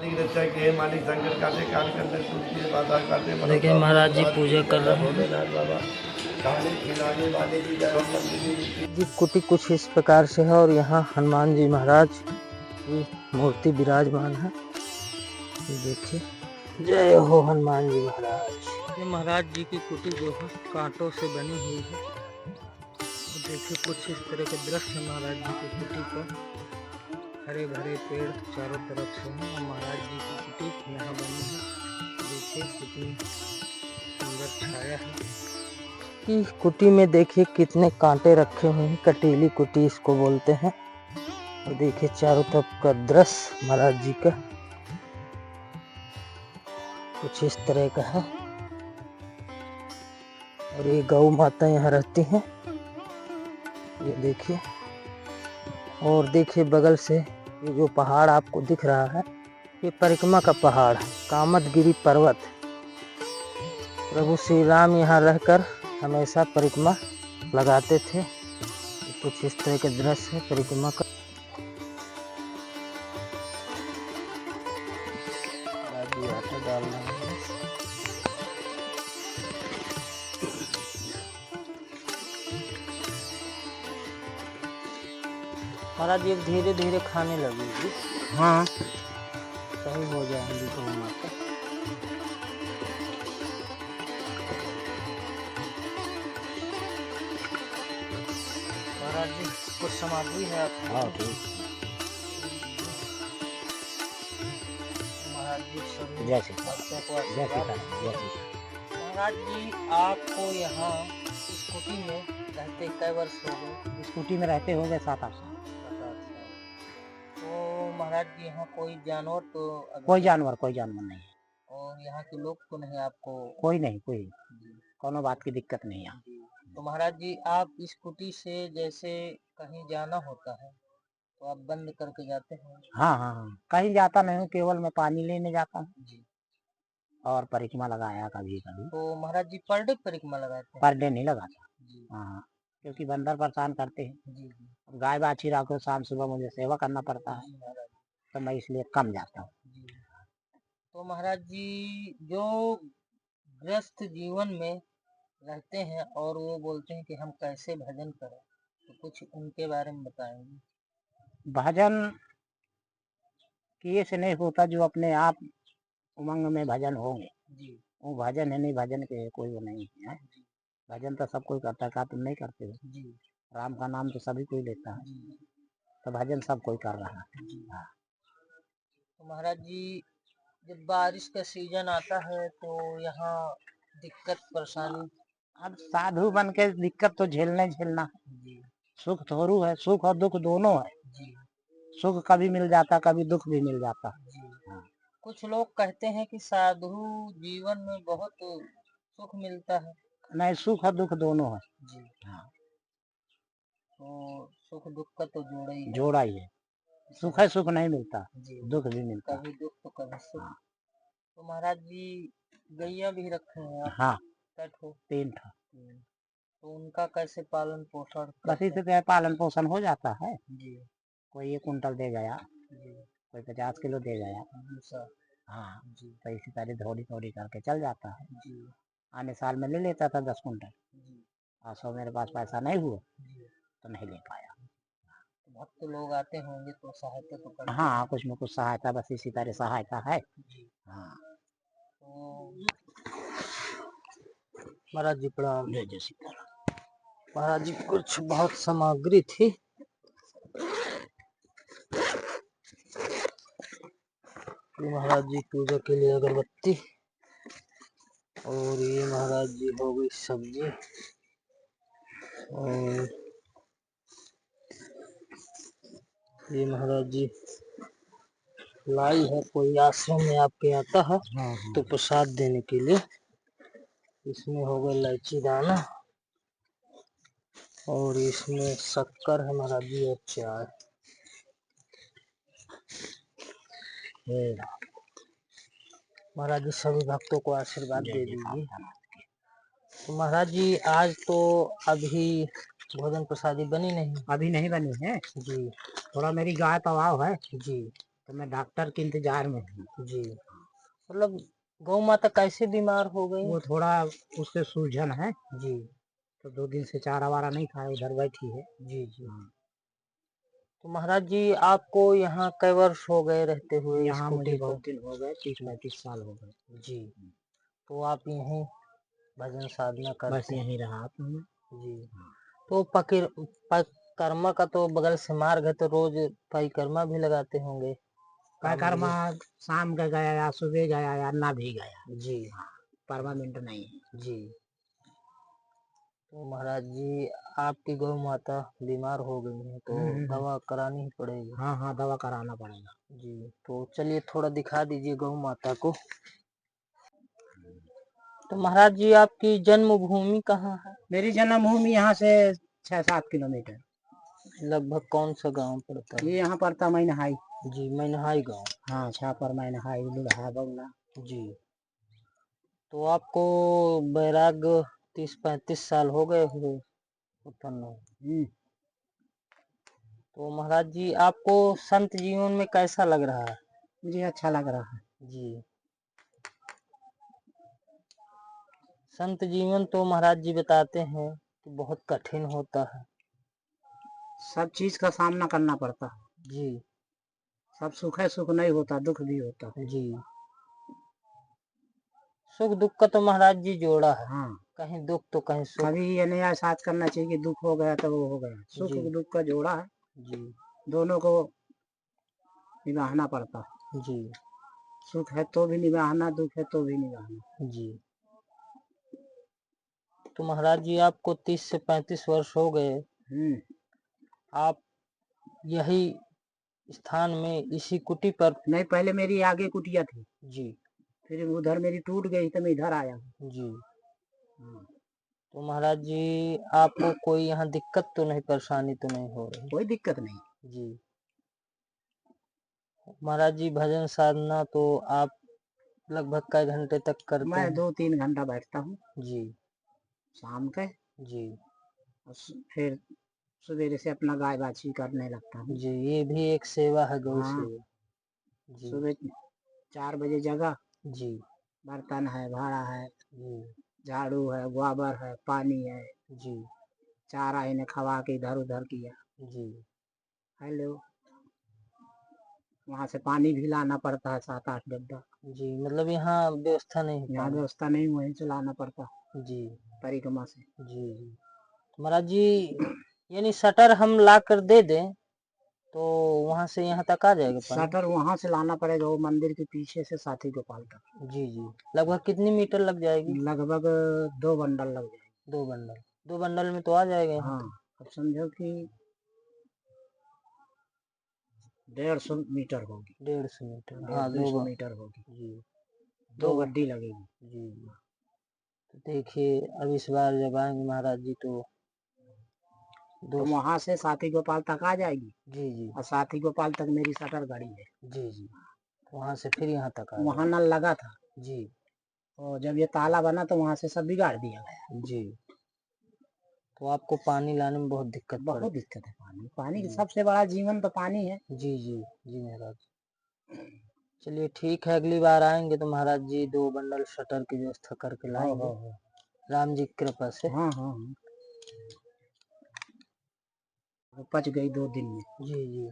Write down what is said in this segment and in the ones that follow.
देखिए महाराज जी पूजा कर रहे हैं। जी कुटी कुछ इस प्रकार से है और यहाँ हनुमान जी महाराज की मूर्ति विराजमान है। देखिए, जय हो हनुमान जी महाराज। ये महाराज जी की कुटी जो है कांटों से बनी हुई है। देखिए कुछ इस तरह के दृश्य है महाराज जी की कुटी पर। हरे भरे पेड़ चारों तरफ से हैं और महाराज जी की कुटी यहाँ बनी है। देखिए कितनी सुंदर छाया है कि कुटी में देखिए कितने कांटे रखे हुए हैं। कटीली कुटी इसको बोलते हैं। और देखिए चारों तरफ का दृश्य महाराज जी का कुछ इस तरह का है। और ये गौ माता यहाँ रहती हैं, ये देखिए। और देखिए बगल से ये जो पहाड़ आपको दिख रहा है, ये परिक्रमा का पहाड़ है, कामदगिरी पर्वत। प्रभु श्री राम यहाँ रहकर हमेशा परिक्रमा लगाते थे। कुछ इस तरह के दृश्य है परिक्रमा का। आटा डालना है। महाराज जी धीरे धीरे खाने लगेगी। हाँ सही हो जाएंगी गौ माता। महाराज जी कुछ सामग्री है आपको? हाँ ठीक। महाराज जी सभी जैसे महाराज जी आपको यहाँ इस कुटी में रहते कई वर्ष हो गए? इस कुटी में रहते हो गए 7-8 साल। तो महाराज जी यहाँ कोई जानवर तो कोई जानवर नहीं है। और यहाँ के लोग तो नहीं आपको? कोई नहीं, कोई कोनो बात की दिक्कत नहीं है। तो महाराज जी आप इस कुटी से जैसे कहीं जाना होता है तो आप बंद करके जाते हैं? हाँ हाँ हाँ, कहीं जाता नहीं हूँ, केवल मैं पानी लेने जाता हूँ जी। और परिक्रमा लगाया कभी कभी। तो महाराज जी पर डे परिक्रमा लगाते हैं? पर डे नहीं लगाता जी। हाँ, क्योंकि बंदर परेशान करते हैं जी। गाय बाछी रखो, शाम सुबह मुझे सेवा करना पड़ता है, तो मैं इसलिए कम जाता हूँ। तो महाराज जी जो गृहस्थ जीवन में रहते हैं और वो बोलते हैं कि हम कैसे भजन करें, तो कुछ उनके बारे में बताएंगे? भजन किए से नहीं होता, जो अपने आप उमंग में भजन होंगे जी, वो भजन है। नहीं भजन के कोई वो नहीं है। भजन तो सब कोई करता है, तुम नहीं करते हो जी। राम का नाम तो सभी कोई लेता है जी। तो भजन सब कोई कर रहा है जी। हाँ। तो महाराज जी जब बारिश का सीजन आता है तो यहाँ दिक्कत परेशानी? अब साधु बन के दिक्कत तो झेलना जी। सुख थोड़ू है, सुख और दुख दोनों है जी। सुख कभी मिल जाता, कभी दुख भी मिल जाता जी। हाँ। कुछ लोग कहते हैं कि साधु जीवन में बहुत सुख मिलता है। नहीं, सुख और दुख दोनों है जी। हाँ। तो सुख दुख का तो जोड़ा ही है। सुख है, सुख नहीं मिलता जी। दुख भी मिलता, कभी दुख तो कभी सुख। हाँ। तो महाराज जी गैया भी रखे हैं आप? हाँ 3 था। तो उनका कैसे पालन पोषण? बस इसे पालन पोषण हो जाता है जी। कोई 1 कुंटल दे गया जी, कोई 50 किलो दे गया। हाँ जी। तो इसी तरह थोड़ी थोड़ी करके चल जाता है जी। आने साल में ले लेता था 10 कुंटल जी। 100 मेरे पास पैसा नहीं हुआ जी, तो नहीं ले पाया। भक्त लोग आते होंगे तो सहायता तो करते? हाँ, कुछ न कुछ सहायता, बस इसी तरह सहायता है जी। हाँ। तो महाराज जी प्रणाम। जय जय सीताराम। महाराज जी कुछ बहुत सामग्री थी। महाराज जी पूजा के लिए अगरबत्ती, और ये महाराज जी हो गई सब्जी, और ये महाराज जी लाई है, कोई आश्रम में आपके आता है तो प्रसाद देने के लिए। इसमें हो गया इलायची दाना, और इसमें शक्कर है महाराज जी, और चाय। महाराज जी सभी भक्तों को आशीर्वाद दे दीजिए। तो महाराज जी आज तो अभी भोजन प्रसादी बनी नहीं? अभी नहीं बनी है जी। थोड़ा मेरी गाय तवाव है जी, तो मैं डॉक्टर के इंतजार में हूँ जी। मतलब गौ माता कैसे बीमार हो गई? वो थोड़ा उससे सूजन है जी, तो 2 दिन से चारा वारा नहीं खाया, उधर बैठी है जी जी। तो महाराज जी आपको यहाँ कई वर्ष हो गए रहते हुए? यहाँ मुझे बहुत दिन हो गए, 30-35 साल हो गए जी। तो आप यहीं भजन साधना करते? बस यहीं रहा जी। तो परिक्रमा का तो बगल से मार्ग है, तो रोज परिक्रमा भी लगाते होंगे? परिक्रमा शाम का गया या सुबह गया या ना भी गया जी, परमानेंट नहीं है जी। तो महाराज जी आपकी गौ माता बीमार हो गई है, तो दवा करानी ही पड़ेगी? हाँ हाँ, दवा कराना पड़ेगा जी। तो चलिए थोड़ा दिखा दीजिए गौ माता को। तो महाराज जी आपकी जन्मभूमि कहाँ है? मेरी जन्मभूमि यहाँ से 6-7 किलोमीटर। लगभग कौन सा गांव पड़ता है? ये यहाँ पड़ता मैनहाई जी, मैनहाई गांव। हाँ, छापर मैनहाई लुढ़ा बगला जी। तो आपको बैराग 30-35 साल हो गए हुए उत्पन्न। तो महाराज जी आपको संत जीवन में कैसा लग रहा है? मुझे अच्छा लग रहा है जी। संत जीवन तो महाराज जी बताते हैं कि बहुत कठिन होता है, सब चीज का सामना करना पड़ता है जी। सब सुख है, सुख नहीं होता, दुख भी होता है जी। सुख दुख का तो महाराज जी जोड़ा है। हाँ, कहीं दुख तो कहीं सुख। कभी ये नहीं एहसास करना चाहिए कि दुख हो गया तो वो हो गया, सुख दुख का जोड़ा है जी। दोनों को निभाना पड़ता है जी। सुख है तो भी निभाना, दुख है तो भी निभाना जी। तो महाराज जी आपको 30 से 35 वर्ष हो गए, आप यही स्थान में इसी कुटी पर? नहीं, पहले मेरी आगे कुटिया थी जी, फिर उधर मेरी टूट गई तो मैं इधर आया जी। तो महाराज जी आपको कोई यहाँ दिक्कत तो नहीं, परेशानी तो नहीं हो रही? कोई दिक्कत नहीं जी। महाराज जी भजन साधना तो आप लगभग कई घंटे तक करते हैं? मैं 2-3 घंटा बैठता हूँ जी, शाम के जी। फिर सवेरे से अपना गाय बाछी करने लगता हूँ जी। ये भी एक सेवा है, गौ सेवा जी। सुबह 4 बजे जगा जी, बर्तन है, भाड़ा है जी, झाड़ू है, गोबर है, पानी है जी, चारा इन्हें खवा के इधर उधर किया जी। हेलो, वहाँ से पानी भी लाना पड़ता है 7-8 डब्बा जी। मतलब यहाँ व्यवस्था नहीं? यहाँ व्यवस्था नहीं, वहीं से लाना पड़ता जी, परिक्रमा से जी जी। महाराज जी यानी शटर हम ला कर दे दें तो वहाँ से यहाँ तक आ जाएगा पानी? शटर वहाँ से लाना पड़ेगा, वो मंदिर के पीछे से साथी गोपाल तक जी जी। लगभग कितनी मीटर लग जाएगी? लगभग 2 बंडल लग जाएगी। 2 बंडल? 2 बंडल में तो आ जाएगा? हाँ, अब समझो कि 150 मीटर होगी। 150 मीटर? हाँ, 200 मीटर होगी जी। 2 गड्डी लगेगी जी। तो देखिए अब इस बार जब आएंगे महाराज जी तो वहाँ से साथी गोपाल तक आ जाएगी जी जी। और साथी गोपाल तक मेरी शटर गाड़ी है जी जी। वहाँ से फिर यहाँ तक वहाँ नल लगा था जी, और जब ये ताला बना तो वहाँ से सब बिगाड़ दिया गया जी। तो आपको पानी लाने में बहुत दिक्कत? बहुत दिक्कत है पानी, पानी की सबसे बड़ा जीवन तो पानी है जी जी जी महाराज। चलिए ठीक है, अगली बार आएंगे तो महाराज जी 2 बंडल शटर की व्यवस्था करके लाएंगे राम जी की कृपा से। हाँ हाँ, पच गई 2 दिन में जी जी।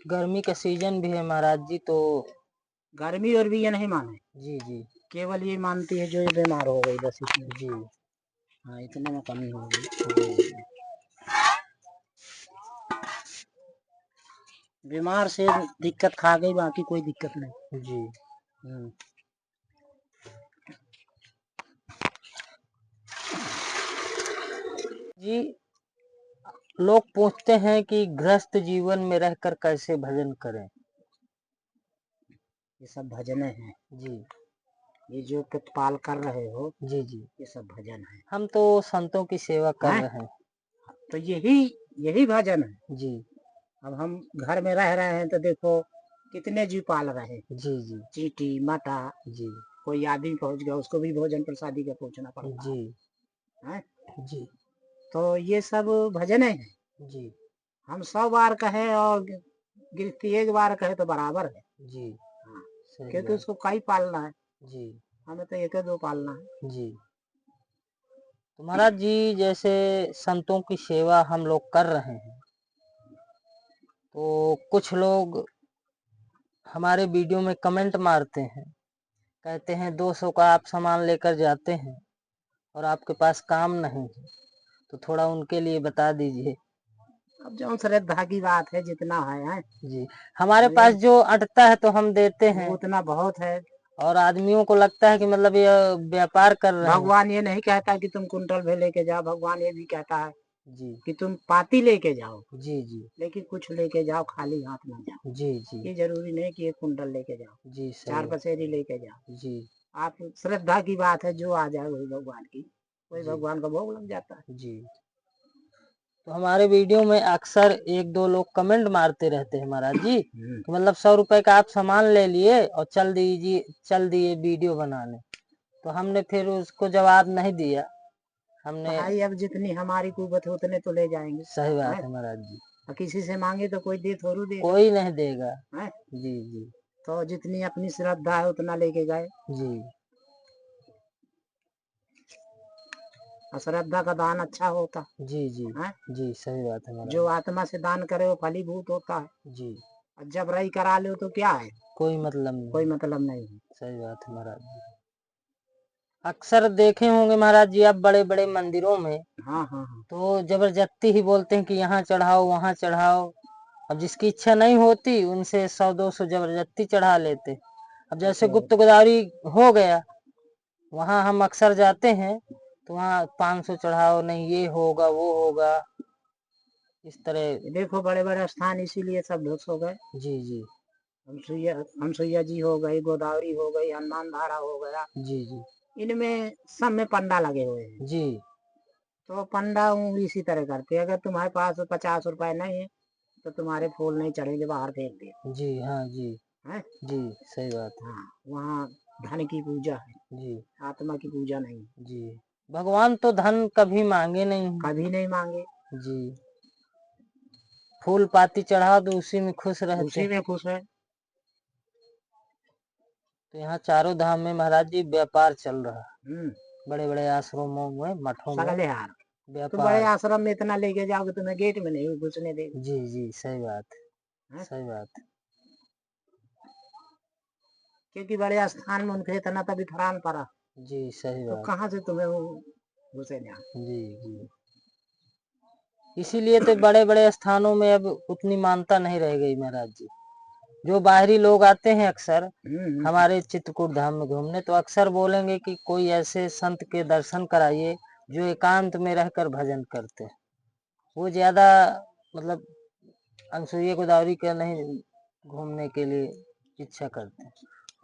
गर्मी का सीजन भी है महाराज जी, तो गर्मी और भी ये नहीं माने जी जी, केवल ये मानती है जो ये बीमार हो गई बस इसमें जी। हाँ, इतने में कमी हो गई। बीमार से दिक्कत खा गई, बाकी कोई दिक्कत नहीं जी। जी लोग पूछते हैं कि गृहस्थ जीवन में रहकर कैसे भजन करें? ये सब भजने हैं जी। ये जो प्रतिपाल कर रहे हो जी जी, ये सब भजन है। हम तो संतों की सेवा कर रहे हैं, तो यही भजन है जी। अब हम घर में रह रहे हैं तो देखो कितने जीव पाल रहे हैं जी जी, चींटी माता जी। कोई आदमी पहुंच गया उसको भी भोजन प्रसादी का पहुंचना पड़ता जी है जी। तो ये सब भजन है जी। हम 100 बार कहे और गिरती एक बार कहे तो बराबर है जी। हाँ, क्योंकि उसको कई पालना है जी, हमें तो एक दो पालना है जी। तो महाराज जी जैसे संतों की सेवा हम लोग कर रहे हैं, तो कुछ लोग हमारे वीडियो में कमेंट मारते हैं, कहते हैं 200 का आप सामान लेकर जाते हैं और आपके पास काम नहीं है, तो थोड़ा उनके लिए बता दीजिए। अब जो श्रद्धा की बात है, जितना है जी, हमारे पास जो अटता है तो हम देते हैं, उतना बहुत है। और आदमियों को लगता है कि मतलब ये व्यापार कर रहे हैं। भगवान ये नहीं कहता कि तुम कुंटल भी लेके जाओ, भगवान ये भी कहता है जी कि तुम पाती लेके जाओ जी जी, लेकिन कुछ लेके जाओ, खाली हाथ ना जाओ जी जी। ये जरूरी नहीं कि एक कुंटल लेके जाओ जी, 4 पसेरी लेके जाओ जी। आप श्रद्धा की बात है, जो आ जाए वही भगवान की, वही भगवान का भोग लग जाता है जी। तो हमारे वीडियो में अक्सर 1-2 लोग कमेंट मारते रहते हैं महाराज जी कि मतलब 100 रुपए का आप सामान ले लिए और चल दिए वीडियो बनाने। तो हमने फिर उसको जवाब नहीं दिया। हमने भाई अब जितनी हमारी कुवत है उतने तो ले जाएंगे। सही बात है महाराज जी। किसी से मांगे तो कोई दे थोड़ू देगा, कोई नहीं देगा है जी जी। तो जितनी अपनी श्रद्धा है उतना लेके गए जी। श्रद्धा का दान अच्छा होता जी जी है जी, सही बात है। जो आत्मा से दान करे वो फलीभूत होता है जी। और जब रही करा लो तो क्या है, कोई मतलब नहीं, कोई मतलब नहीं। सही बात है महाराज जी। अक्सर देखे होंगे महाराज जी आप बड़े बड़े मंदिरों में हाँ हाँ हाँ, तो जबरदस्ती ही बोलते हैं कि यहाँ चढ़ाओ वहाँ चढ़ाओ। अब जिसकी इच्छा नहीं होती उनसे 100-200 जबरदस्ती चढ़ा लेते। अब जैसे गुप्त गोदावरी हो गया, वहाँ हम अक्सर जाते हैं तो वहाँ 500 चढ़ाओ, नहीं ये होगा वो होगा, इस तरह। देखो बड़े बड़े स्थान इसीलिए सब ध्वस्त हो गए जी जी। हमसुइया जी हो गई, गोदावरी हो गई, हनुमान धारा हो गया जी जी, इनमें सब में पंडा लगे हुए हैं जी। तो पंडा इसी तरह करते, अगर तुम्हारे पास 50 रुपए नहीं है तो तुम्हारे फूल नहीं चढ़ेंगे, बाहर फेंक दे जी। हाँ जी है जी, सही बात है। हाँ, वहाँ धन की पूजा है जी, आत्मा की पूजा नहीं जी। भगवान तो धन कभी मांगे नहीं, कभी नहीं मांगे जी। फूल पाती चढ़ा दो उसी में खुश रहते, उसी में खुश है। तो यहाँ चारों धाम में महाराज जी व्यापार चल रहा है, बड़े बड़े आश्रमों में, मठों में व्यापार। तो बड़े आश्रम में इतना लेके जाओगे तुम्हें गेट में नहीं घुसने देंगे जी जी, सही बात है सही बात है। क्योंकि बड़े स्थान में उनके इतना तभी फरान पड़ा जी, सही बात। तो कहाँ से तुम्हें वो घुसे ना जी जी। इसीलिए तो बड़े बड़े स्थानों में अब उतनी मानता नहीं रह गई महाराज जी। जो बाहरी लोग आते हैं अक्सर हमारे चित्रकूट धाम में घूमने, तो अक्सर बोलेंगे कि कोई ऐसे संत के दर्शन कराइए जो एकांत में रहकर भजन करते हैं। वो ज्यादा मतलब अनसुइया गोदावरी का नहीं घूमने के लिए इच्छा करते हैं।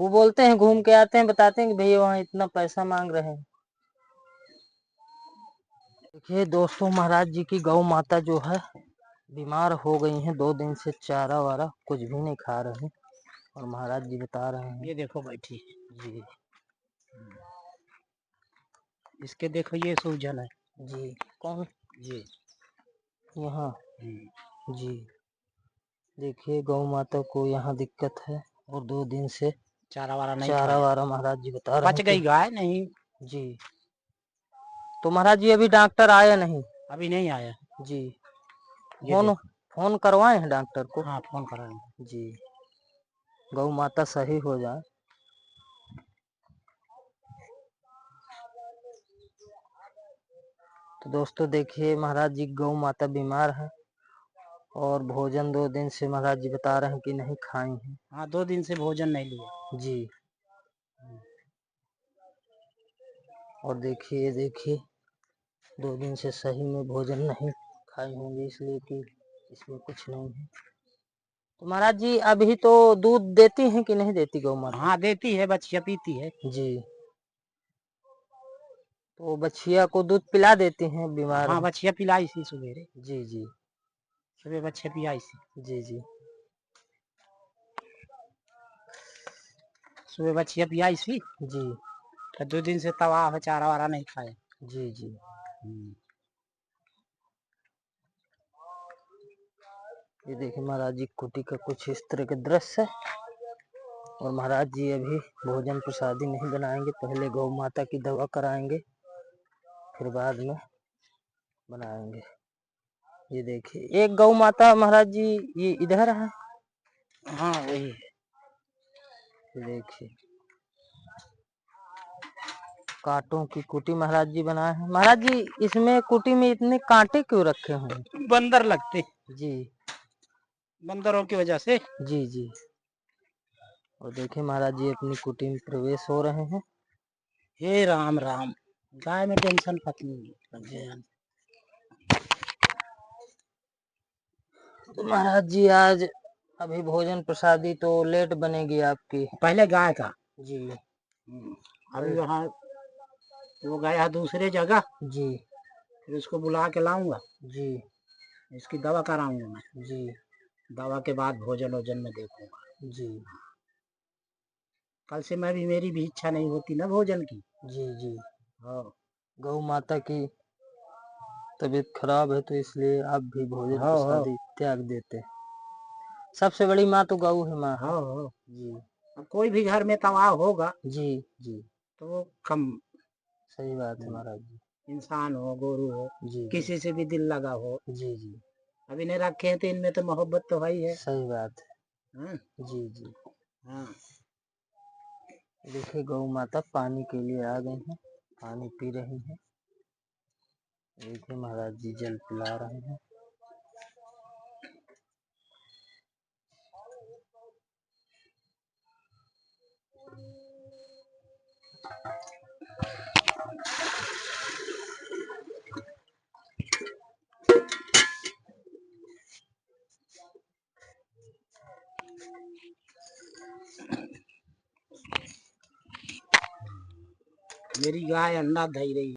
वो बोलते हैं घूम के आते हैं, बताते हैं कि भैया वहाँ इतना पैसा मांग रहे हैं। देखिए दोस्तों, महाराज जी की गौ माता जो है बीमार हो गई हैं, 2 दिन से चारा वारा कुछ भी नहीं खा रहे हैं। और महाराज जी बता रहे हैं, ये देखो बैठी जी, इसके देखो ये सूजन है जी। कौन जी, यहाँ जी। देखिए गौ माता को यहाँ दिक्कत है और 2 दिन से चारा वारा महाराज जी बता रहे हैं, बच गई गाय नहीं जी। तो महाराज जी अभी डॉक्टर आया नहीं? अभी नहीं आया जी। फोन करवाए हैं डॉक्टर को? हाँ फोन कराए जी, गौ माता सही हो जाए। तो दोस्तों देखिए महाराज जी गौ माता बीमार है और भोजन 2 दिन से महाराज जी बता रहे हैं कि नहीं खाई हैं। हाँ 2 दिन से भोजन नहीं लिया जी। और देखिए 2 दिन से सही में भोजन नहीं खाई होंगी, इसलिए कि इसमें कुछ नहीं है। तो महाराज जी अभी तो दूध देती हैं कि नहीं देती गौ माता? हाँ देती है, बच्चिया पीती है जी। तो बच्चिया को दूध पिला देती हैं बीमार? हाँ बच्चिया पिलाई सी सवेरे जी जी, सुबह बच्चिया पिलाई सी जी जी, सुबह बच्चिया पिलाई सी जी। तो 2 दिन से तवा है, चारा वारा नहीं खाए जी जी। ये देखिए महाराज जी कुटी का कुछ इस तरह का दृश्य है। और महाराज जी अभी भोजन प्रसादी नहीं बनाएंगे, पहले गौ माता की दवा कराएंगे, फिर बाद में बनाएंगे। ये देखिए एक गौ माता महाराज जी ये इधर है। हाँ वही है। देखिए कांटों की कुटी महाराज जी बनाए हैं। महाराज जी इसमें कुटी में इतने कांटे क्यों रखे हैं? बंदर लगते जी, बंदरों की वजह से। जी जी। और देखिए महाराज जी अपनी कुटी में प्रवेश हो रहे हैं। हे राम राम, गाय में टेंशन खत्म लग गया। तो महाराज जी आज अभी भोजन प्रसादी तो लेट बनेगी आपकी। पहले गाय का जी। अभी वहाँ वो गया दूसरे जगह, जी फिर उसको बुला के लाऊंगा। जी। इसकी दवा कराऊंगा मैं। जी। दवा के बाद भोजन वोजन में देखूंगा। जी। कल से मैं भी, मेरी भी इच्छा नहीं होती ना भोजन की। जी जी। हाँ गौ माता की तबीयत खराब है तो इसलिए आप भी भोजन हाँ प्रसादी त्याग देते हैं। सबसे बड़ी माँ तो गौ है माँ। हाँ हाँ। जी। अब कोई भी घर में तवा होगा जी जी। तो वो कम। सही बात है महाराज जी। इंसान हो, गोरू हो, जी किसी से भी दिल लगा हो। जी जी। अभी नहीं रखे हैं तो इनमें तो मोहब्बत तो है ही है। सही बात है। हाँ जी जी। हाँ। देखिए गौ माता पानी के लिए आ गई हैं, पानी पी रही हैं। देखिए महाराज जी जल पिला रहे हैं। मेरी गाय अंडा दे रही है।